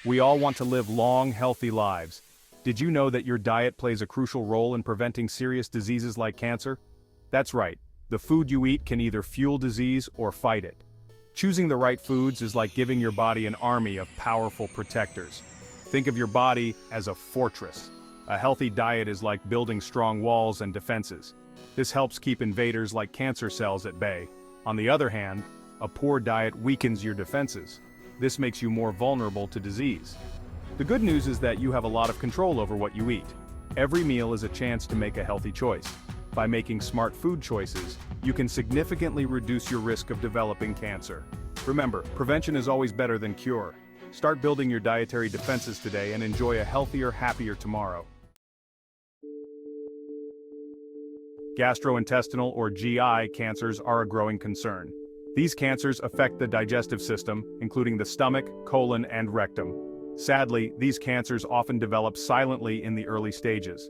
We all want to live long, healthy lives. Did you know that your diet plays a crucial role in preventing serious diseases like cancer? That's right, the food you eat can either fuel disease or fight it. Choosing the right foods is like giving your body an army of powerful protectors. Think of your body as a fortress. A healthy diet is like building strong walls and defenses. This helps keep invaders like cancer cells at bay. On the other hand, a poor diet weakens your defenses. This makes you more vulnerable to disease. The good news is that you have a lot of control over what you eat. Every meal is a chance to make a healthy choice. By making smart food choices, you can significantly reduce your risk of developing cancer. Remember, prevention is always better than cure. Start building your dietary defenses today and enjoy a healthier, happier tomorrow. Gastrointestinal or GI cancers are a growing concern. These cancers affect the digestive system, including the stomach, colon, and rectum. Sadly, these cancers often develop silently in the early stages.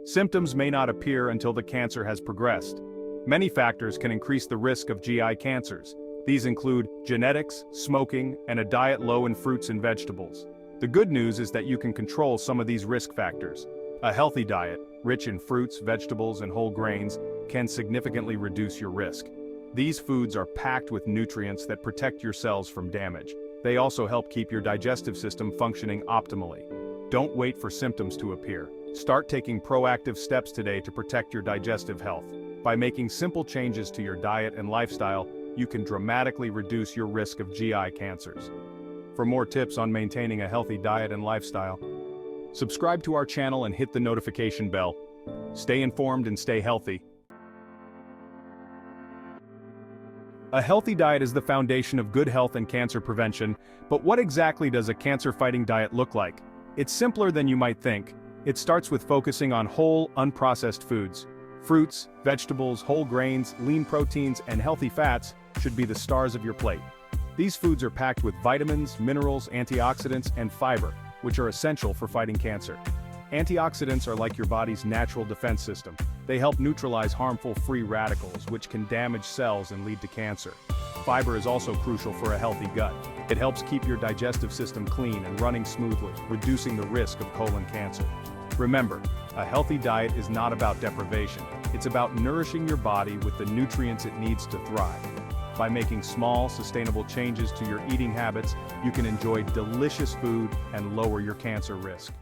Symptoms may not appear until the cancer has progressed. Many factors can increase the risk of GI cancers. These include genetics, smoking, and a diet low in fruits and vegetables. The good news is that you can control some of these risk factors. A healthy diet, rich in fruits, vegetables, and whole grains, can significantly reduce your risk. These foods are packed with nutrients that protect your cells from damage. They also help keep your digestive system functioning optimally. Don't wait for symptoms to appear. Start taking proactive steps today to protect your digestive health. By making simple changes to your diet and lifestyle, you can dramatically reduce your risk of GI cancers. For more tips on maintaining a healthy diet and lifestyle, subscribe to our channel and hit the notification bell. Stay informed and stay healthy. A healthy diet is the foundation of good health and cancer prevention, but what exactly does a cancer-fighting diet look like? It's simpler than you might think. It starts with focusing on whole, unprocessed foods. Fruits, vegetables, whole grains, lean proteins, and healthy fats should be the stars of your plate. These foods are packed with vitamins, minerals, antioxidants, and fiber, which are essential for fighting cancer. Antioxidants are like your body's natural defense system. They help neutralize harmful free radicals, which can damage cells and lead to cancer. Fiber is also crucial for a healthy gut. It helps keep your digestive system clean and running smoothly, reducing the risk of colon cancer. Remember, a healthy diet is not about deprivation. It's about nourishing your body with the nutrients it needs to thrive. By making small, sustainable changes to your eating habits, you can enjoy delicious food and lower your cancer risk.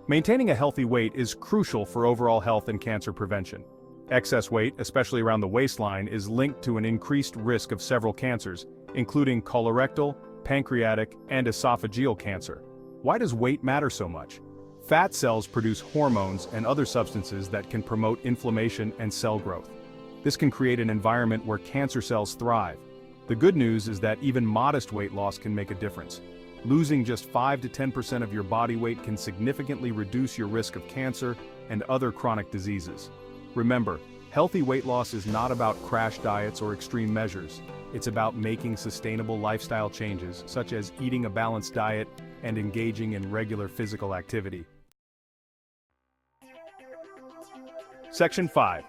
Maintaining a healthy weight is crucial for overall health and cancer prevention. Excess weight, especially around the waistline, is linked to an increased risk of several cancers, including colorectal, pancreatic, and esophageal cancer. Why does weight matter so much? Fat cells produce hormones and other substances that can promote inflammation and cell growth. This can create an environment where cancer cells thrive. The good news is that even modest weight loss can make a difference. Losing just 5 to 10% of your body weight can significantly reduce your risk of cancer and other chronic diseases. Remember, healthy weight loss is not about crash diets or extreme measures. It's about making sustainable lifestyle changes, such as eating a balanced diet and engaging in regular physical activity. Section 5.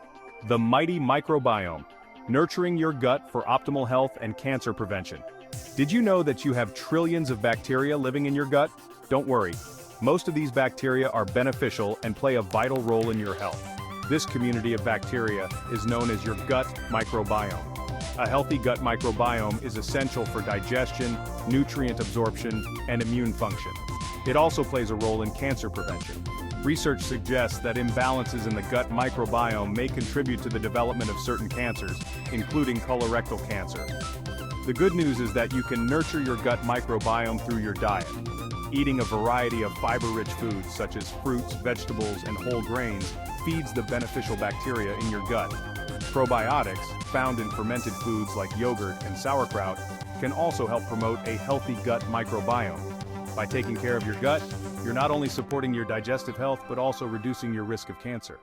The mighty microbiome. Nurturing your gut for optimal health and cancer prevention. Did you know that you have trillions of bacteria living in your gut? Don't worry. Most of these bacteria are beneficial and play a vital role in your health. This community of bacteria is known as your gut microbiome. A healthy gut microbiome is essential for digestion, nutrient absorption, and immune function. It also plays a role in cancer prevention. Research suggests that imbalances in the gut microbiome may contribute to the development of certain cancers, including colorectal cancer. The good news is that you can nurture your gut microbiome through your diet. Eating a variety of fiber-rich foods such as fruits, vegetables, and whole grains feeds the beneficial bacteria in your gut. Probiotics, found in fermented foods like yogurt and sauerkraut, can also help promote a healthy gut microbiome. By taking care of your gut, you're not only supporting your digestive health but also reducing your risk of cancer.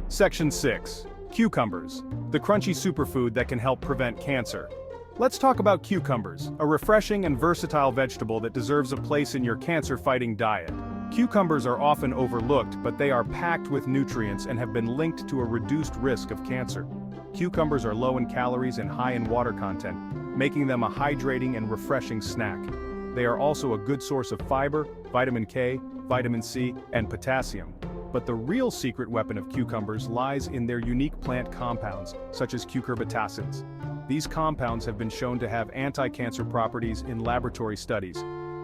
Section 6. Cucumbers, the crunchy superfood that can help prevent cancer. Let's talk about cucumbers, a refreshing and versatile vegetable that deserves a place in your cancer-fighting diet. Cucumbers are often overlooked, but they are packed with nutrients and have been linked to a reduced risk of cancer. Cucumbers are low in calories and high in water content, making them a hydrating and refreshing snack. They are also a good source of fiber, vitamin K, vitamin C, and potassium. But the real secret weapon of cucumbers lies in their unique plant compounds, such as cucurbitacins. These compounds have been shown to have anti-cancer properties in laboratory studies.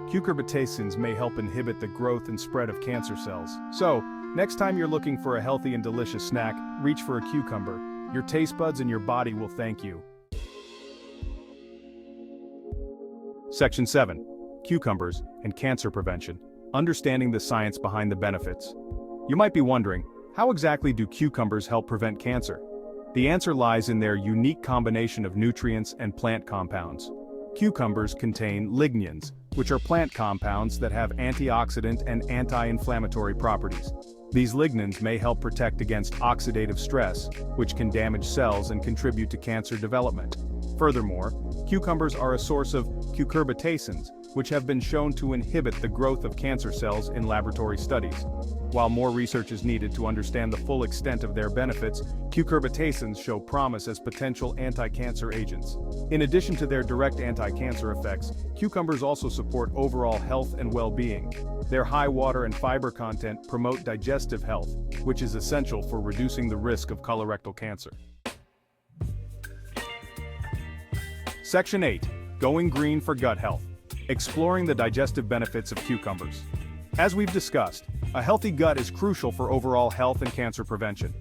Cucurbitacins may help inhibit the growth and spread of cancer cells. So, next time you're looking for a healthy and delicious snack, reach for a cucumber. Your taste buds and your body will thank you. Section 7. Cucumbers and cancer prevention. Understanding the science behind the benefits. You might be wondering, how exactly do cucumbers help prevent cancer? The answer lies in their unique combination of nutrients and plant compounds. Cucumbers contain lignans, which are plant compounds that have antioxidant and anti-inflammatory properties. These lignans may help protect against oxidative stress, which can damage cells and contribute to cancer development. Furthermore, cucumbers are a source of cucurbitacins, which have been shown to inhibit the growth of cancer cells in laboratory studies. While more research is needed to understand the full extent of their benefits, cucurbitacins show promise as potential anti-cancer agents. In addition to their direct anti-cancer effects, cucumbers also support overall health and well-being. Their high water and fiber content promote digestive health, which is essential for reducing the risk of colorectal cancer. Section 8. Going green for gut health. Exploring the digestive benefits of cucumbers. As we've discussed, a healthy gut is crucial for overall health and cancer prevention.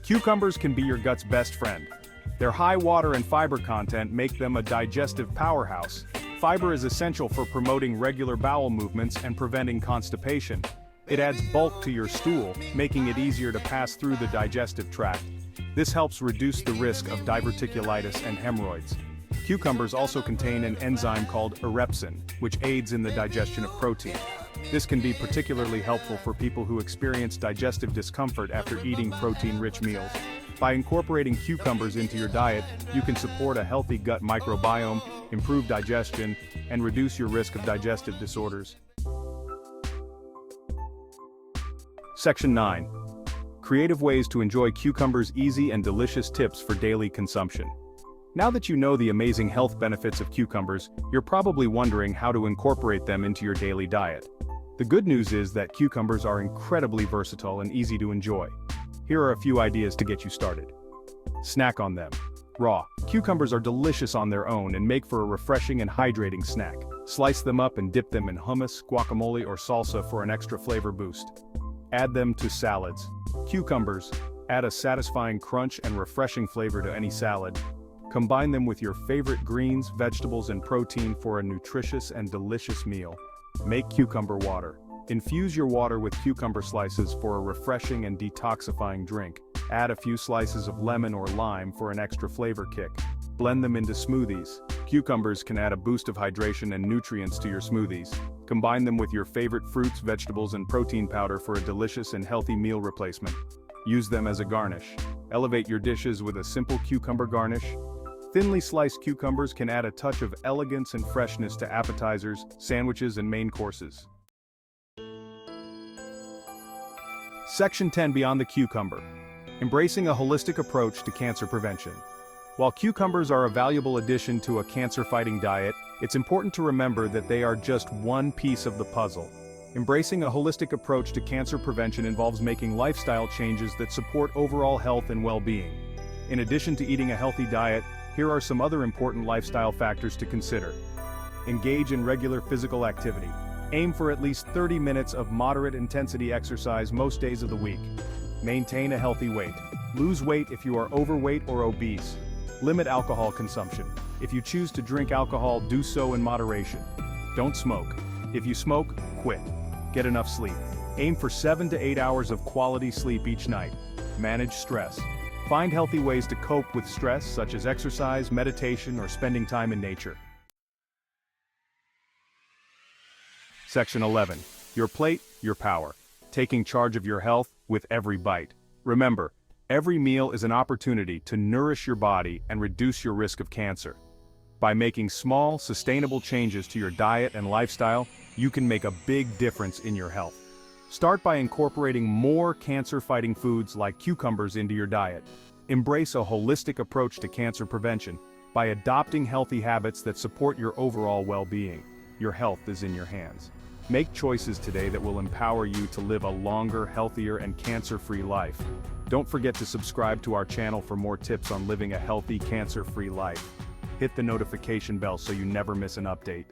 Cucumbers can be your gut's best friend. Their high water and fiber content make them a digestive powerhouse. Fiber is essential for promoting regular bowel movements and preventing constipation. It adds bulk to your stool, making it easier to pass through the digestive tract. This helps reduce the risk of diverticulitis and hemorrhoids. Cucumbers also contain an enzyme called erepsin, which aids in the digestion of protein. This can be particularly helpful for people who experience digestive discomfort after eating protein-rich meals. By incorporating cucumbers into your diet, you can support a healthy gut microbiome, improve digestion, and reduce your risk of digestive disorders. Section 9. Creative ways to enjoy cucumbers' easy and delicious tips for daily consumption. Now that you know the amazing health benefits of cucumbers, you're probably wondering how to incorporate them into your daily diet. The good news is that cucumbers are incredibly versatile and easy to enjoy. Here are a few ideas to get you started. Snack on them. Raw. Cucumbers are delicious on their own and make for a refreshing and hydrating snack. Slice them up and dip them in hummus, guacamole, or salsa for an extra flavor boost. Add them to salads. Cucumbers add a satisfying crunch and refreshing flavor to any salad. Combine them with your favorite greens, vegetables, and protein for a nutritious and delicious meal. Make cucumber water. Infuse your water with cucumber slices for a refreshing and detoxifying drink. Add a few slices of lemon or lime for an extra flavor kick. Blend them into smoothies. Cucumbers can add a boost of hydration and nutrients to your smoothies. Combine them with your favorite fruits, vegetables, and protein powder for a delicious and healthy meal replacement. Use them as a garnish. Elevate your dishes with a simple cucumber garnish. Thinly sliced cucumbers can add a touch of elegance and freshness to appetizers, sandwiches, and main courses. Section 10. Beyond the cucumber. Embracing a holistic approach to cancer prevention. While cucumbers are a valuable addition to a cancer-fighting diet, it's important to remember that they are just one piece of the puzzle. Embracing a holistic approach to cancer prevention involves making lifestyle changes that support overall health and well-being. In addition to eating a healthy diet, here are some other important lifestyle factors to consider. Engage in regular physical activity. Aim for at least 30 minutes of moderate intensity exercise most days of the week. Maintain a healthy weight. Lose weight if you are overweight or obese. Limit alcohol consumption. If you choose to drink alcohol, do so in moderation. Don't smoke. If you smoke, quit. Get enough sleep. Aim for 7 to 8 hours of quality sleep each night. Manage stress. Find healthy ways to cope with stress, such as exercise, meditation, or spending time in nature. Section 11. Your plate, your power. Taking charge of your health with every bite. Remember, every meal is an opportunity to nourish your body and reduce your risk of cancer. By making small, sustainable changes to your diet and lifestyle, you can make a big difference in your health. Start by incorporating more cancer-fighting foods like cucumbers into your diet. Embrace a holistic approach to cancer prevention by adopting healthy habits that support your overall well-being. Your health is in your hands. Make choices today that will empower you to live a longer, healthier, and cancer-free life. Don't forget to subscribe to our channel for more tips on living a healthy, cancer-free life. Hit the notification bell so you never miss an update.